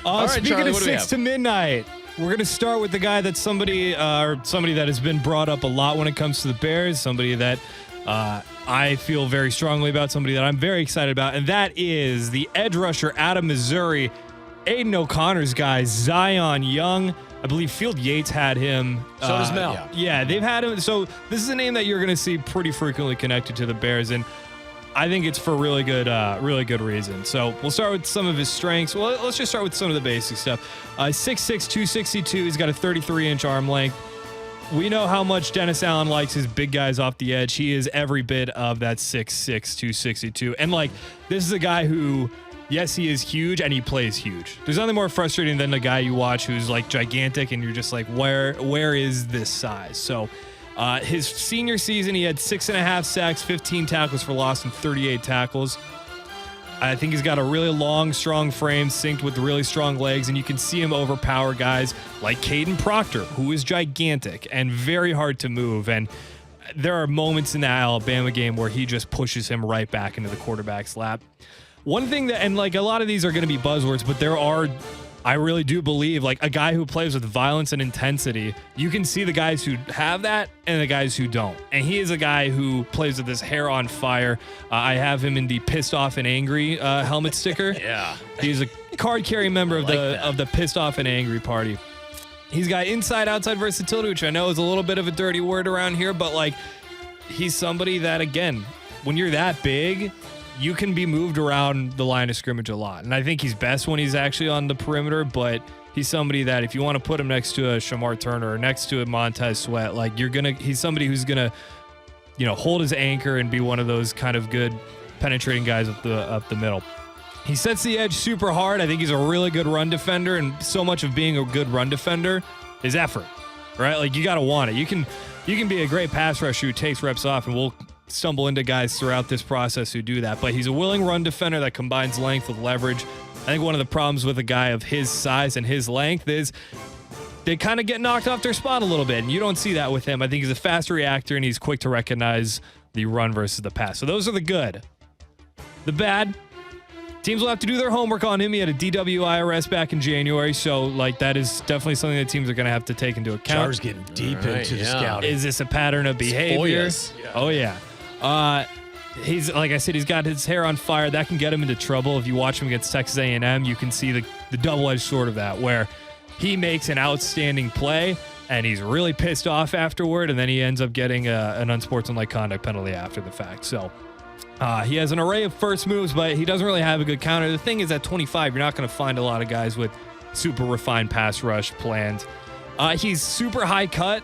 All right, Speaking Charlie, of what do we 6 have? to midnight, we're going to start with the guy that's somebody that has been brought up a lot when it comes to the Bears, somebody that I feel very strongly about, somebody that I'm very excited about, and that is the edge rusher out of Missouri, Aiden O'Connor's guy, Zion Young. I believe Field Yates had him. So does Mel. Yeah, they've had him. So this is a name that you're going to see pretty frequently connected to the Bears, and I think it's for really good reason. So we'll start with some of his strengths. Well, let's just start with some of the basic stuff. 6'6", 262. He's got a 33-inch arm length. We know how much Dennis Allen likes his big guys off the edge. He is every bit of that 6'6", 262. And, this is a guy who, yes, he is huge, and he plays huge. There's nothing more frustrating than a guy you watch who's, gigantic, and you're just like, where is this size? So his senior season, he had 6.5 sacks, 15 tackles for loss, and 38 tackles. I think he's got a really long, strong frame synced with really strong legs, and you can see him overpower guys like Caden Proctor, who is gigantic and very hard to move. And there are moments in that Alabama game where he just pushes him right back into the quarterback's lap. One thing that, and a lot of these are going to be buzzwords, but there are, I really do believe, a guy who plays with violence and intensity, you can see the guys who have that and the guys who don't. And he is a guy who plays with his hair on fire. I have him in the pissed off and angry helmet sticker. Yeah. He's a card carrying member of the pissed off and angry party. He's got inside-outside versatility, which I know is a little bit of a dirty word around here, but he's somebody that, again, when you're that big, you can be moved around the line of scrimmage a lot. And I think he's best when he's actually on the perimeter, but he's somebody that if you want to put him next to a Shamar Turner or next to a Montez Sweat, he's somebody who's going to, hold his anchor and be one of those kind of good penetrating guys up the middle. He sets the edge super hard. I think he's a really good run defender, and so much of being a good run defender is effort, right? You got to want it. You can be a great pass rusher who takes reps off, and we'll stumble into guys throughout this process who do that, but he's a willing run defender that combines length with leverage. I think one of the problems with a guy of his size and his length is they kind of get knocked off their spot a little bit, and you don't see that with him. I think he's a fast reactor, and he's quick to recognize the run versus the pass. So those are the good. The bad, teams will have to do their homework on him. He had a DWI arrest back in January, so that is definitely something that teams are going to have to take into account. Char's getting deep into the scouting. Is this a pattern of behavior? Yeah. Oh, yeah. He's, like I said, he's got his hair on fire. That can get him into trouble. If you watch him against Texas A&M, you can see the double-edged sword of that, where he makes an outstanding play, and he's really pissed off afterward, and then he ends up getting an unsportsmanlike conduct penalty after the fact. So he has an array of first moves, but he doesn't really have a good counter. The thing is, at 25, you're not going to find a lot of guys with super refined pass rush plans. He's super high cut,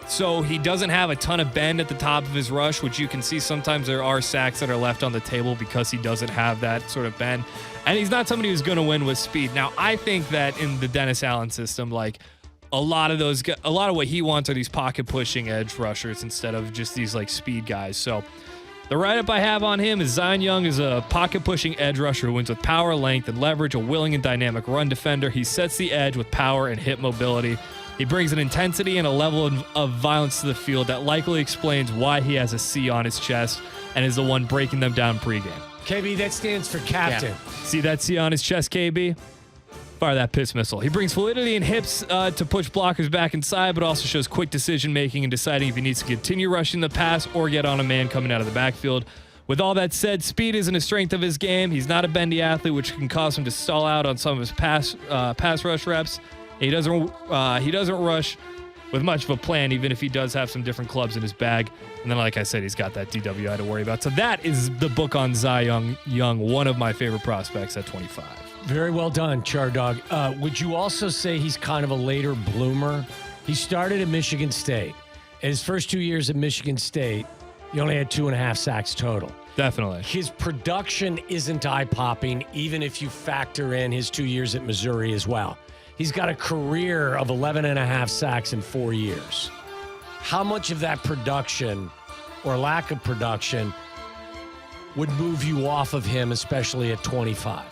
so he doesn't have a ton of bend at the top of his rush, which you can see sometimes there are sacks that are left on the table because he doesn't have that sort of bend. And he's not somebody who's going to win with speed. Now, I think that in the Dennis Allen system, a lot of what he wants are these pocket pushing edge rushers instead of just these speed guys. So the write-up I have on him is Zion Young is a pocket-pushing edge rusher who wins with power, length, and leverage, a willing and dynamic run defender. He sets the edge with power and hip mobility. He brings an intensity and a level of violence to the field that likely explains why he has a C on his chest and is the one breaking them down pregame. KB, that stands for captain. Yeah. See that C on his chest, KB? Fire that piss missile. He brings fluidity and hips to push blockers back inside, but also shows quick decision-making and deciding if he needs to continue rushing the pass or get on a man coming out of the backfield. With all that said, speed isn't a strength of his game. He's not a bendy athlete, which can cause him to stall out on some of his pass rush reps. He doesn't rush with much of a plan, even if he does have some different clubs in his bag. And then, like I said, he's got that DWI to worry about. So that is the book on Zion Young, one of my favorite prospects at 25. Very well done, Char Dog. Would you also say he's kind of a later bloomer? He started at Michigan State. In his first 2 years at Michigan State, he only had 2.5 sacks total. Definitely. His production isn't eye-popping, even if you factor in his 2 years at Missouri as well. He's got a career of 11.5 sacks in 4 years. How much of that production or lack of production would move you off of him, especially at 25?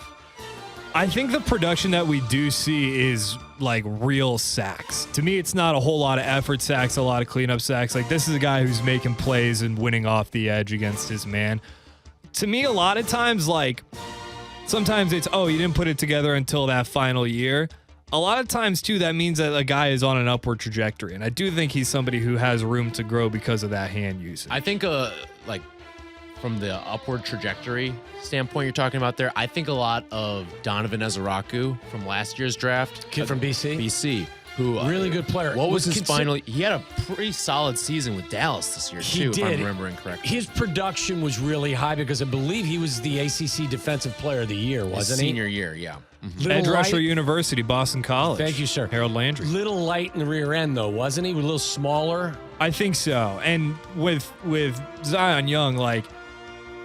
I think the production that we do see is real sacks. To me, it's not a whole lot of effort sacks, a lot of cleanup sacks. This is a guy who's making plays and winning off the edge against his man. To me, a lot of times, sometimes it's, oh, you didn't put it together until that final year. A lot of times, too, that means that a guy is on an upward trajectory. And I do think he's somebody who has room to grow because of that hand usage. I think, like, from the upward trajectory standpoint you're talking about there, I think a lot of Donovan Ezaraku from last year's draft. Kid from BC? BC. Who, really good player. What was his final? He had a pretty solid season with Dallas this year, too, if I'm remembering correctly. His production was really high because I believe he was the ACC Defensive Player of the Year, wasn't he? Senior year, yeah. Edge rusher University, Boston College. Thank you, sir. Harold Landry. Little light in the rear end, though, wasn't he? A little smaller. I think so. And with Zion Young, like,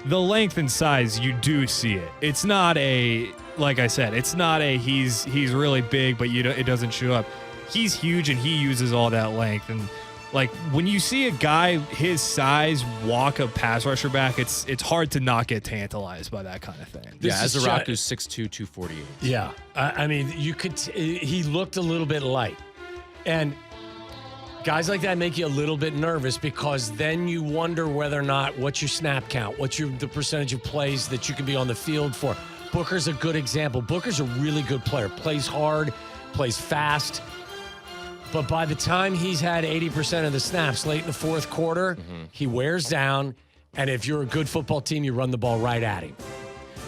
the length and size, you do see it. It's not a, like I said, it's not a he's really big, but it doesn't show up. He's huge and he uses all that length. And like when you see a guy his size walk a pass rusher back, it's hard to not get tantalized by that kind of thing. Ezaraku's 6'2", 248. Yeah. I mean, you could, he looked a little bit light. And guys like that make you a little bit nervous because then you wonder whether or not what's your snap count, what's the percentage of plays that you can be on the field for. Booker's a good example. Booker's a really good player, plays hard, plays fast. But by the time he's had 80% of the snaps late in the fourth quarter, he wears down. And if you're a good football team, you run the ball right at him.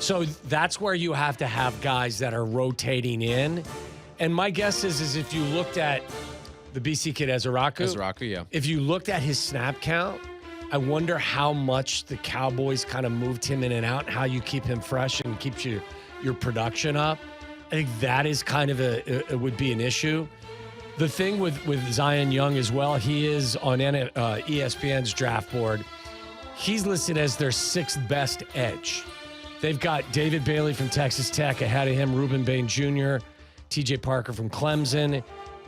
So that's where you have to have guys that are rotating in. And my guess is if you looked at the BC kid Ezaraku, yeah. If you looked at his snap count, I wonder how much the Cowboys kind of moved him in and out and how you keep him fresh and keeps your production up. I think that is kind of it would be an issue. The thing with Zion Young as well, he is on ESPN's draft board. He's listed as their 6th best edge. They've got David Bailey from Texas Tech ahead of him, Reuben Bain Jr., TJ Parker from Clemson,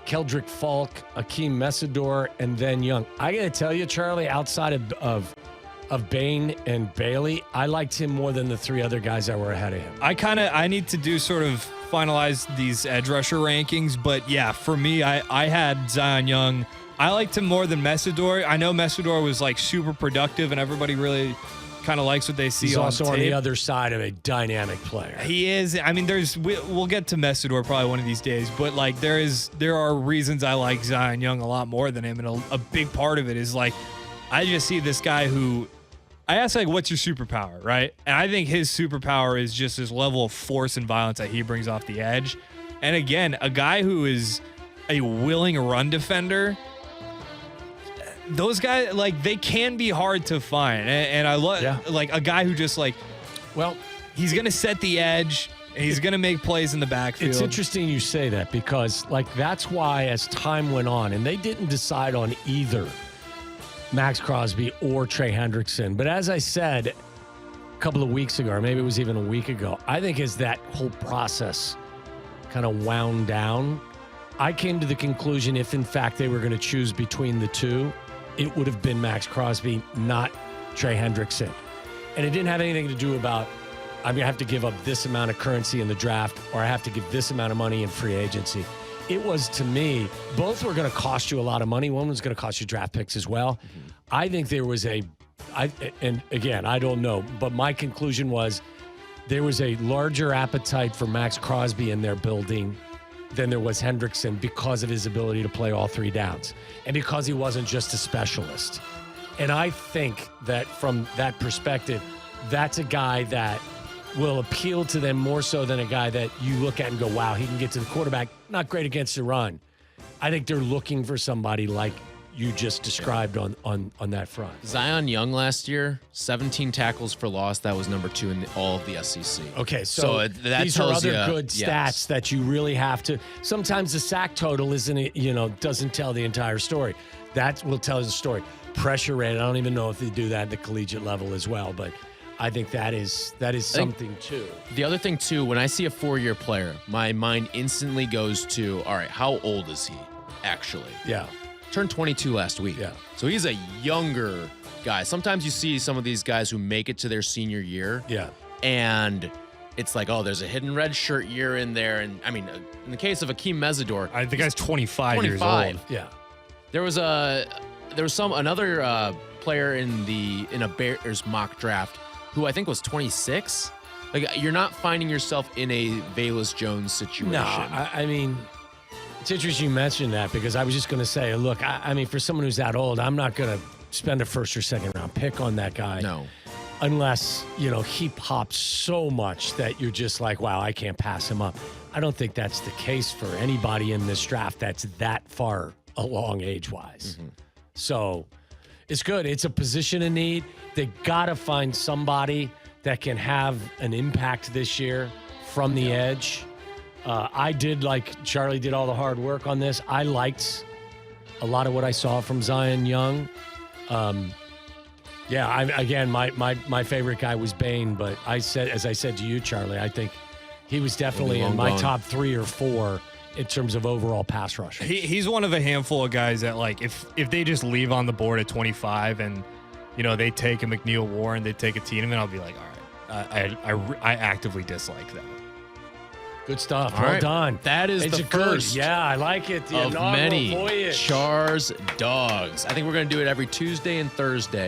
Keldrick Falk, Akeem Mesidor, and then Young. I got to tell you, Charlie, outside of Bain and Bailey, I liked him more than the 3 other guys that were ahead of him. I need to do sort of finalize these edge rusher rankings, but yeah, for me, I had Zion Young. I liked him more than Mesidor. I know Mesidor was like super productive and everybody really kind of likes what they see. He's on also tape. On the other side of a dynamic player. He is. I mean, we'll get to Mesidor probably one of these days, but like there are reasons I like Zion Young a lot more than him, and a big part of it is like I just see this guy who I ask, like, what's your superpower, right? And I think his superpower is just his level of force and violence that he brings off the edge. And again, a guy who is a willing run defender, those guys, like, they can be hard to find. And I love, like, a guy who just, like, well, he's going to set the edge, and he's going to make plays in the backfield. It's interesting you say that because, like, that's why as time went on, and they didn't decide on either Max Crosby or Trey Hendrickson. But as I said a couple of weeks ago, or maybe it was even a week ago, I think as that whole process kind of wound down, I came to the conclusion if, in fact, they were going to choose between the two, it would have been Max Crosby, not Trey Hendrickson. And it didn't have anything to do about, I'm going to have to give up this amount of currency in the draft or I have to give this amount of money in free agency. It was, to me, both were going to cost you a lot of money. One was going to cost you draft picks as well. I think there was and again, I don't know, but my conclusion was there was a larger appetite for Max Crosby in their building than there was Hendrickson because of his ability to play all 3 downs and because he wasn't just a specialist. And I think that from that perspective, that's a guy that will appeal to them more so than a guy that you look at and go, wow, he can get to the quarterback. Not great against the run. I think they're looking for somebody like you just described on that front. Zion Young last year, 17 tackles for loss. That was number 2 in all of the SEC. Okay, so that these are other good yes. stats that you really have to. Sometimes the sack total doesn't tell the entire story. That will tell the story. Pressure rate, I don't even know if they do that at the collegiate level as well, but I think that is something too. The other thing too, when I see a 4-year player, my mind instantly goes to, all right, how old is he actually? Yeah. Turned 22 last week. Yeah. So he's a younger guy. Sometimes you see some of these guys who make it to their senior year. Yeah. And it's like, oh, there's a hidden red shirt year in there. And I mean, in the case of Akeem Mesidor, I think the guy's 25 years old. Yeah. There was another player in a Bears mock draft who I think was 26. Like, you're not finding yourself in a Velus Jones situation. No, I mean, it's interesting you mentioned that because I was just going to say, look, I mean, for someone who's that old, I'm not going to spend a first or second round pick on that guy. No. Unless, he pops so much that you're just like, wow, I can't pass him up. I don't think that's the case for anybody in this draft that's that far along age-wise. Mm-hmm. So it's good. It's a position of need. They got to find somebody that can have an impact this year from the edge. I did, like Charlie did all the hard work on this. I liked a lot of what I saw from Zion Young. My favorite guy was Bain, but as I said to you, Charlie, I think he was definitely in my top 3 or 4 in terms of overall pass rushers. He's one of a handful of guys that, like, if they just leave on the board at 25 and, they take a McNeil Warren, they take a Tiedemann, I'll be like, all right, I actively dislike that. Good stuff. All Well right. done. That is the first Yeah, I like it. The of inaugural many voyage. Char's Dogs. I think we're going to do it every Tuesday and Thursday.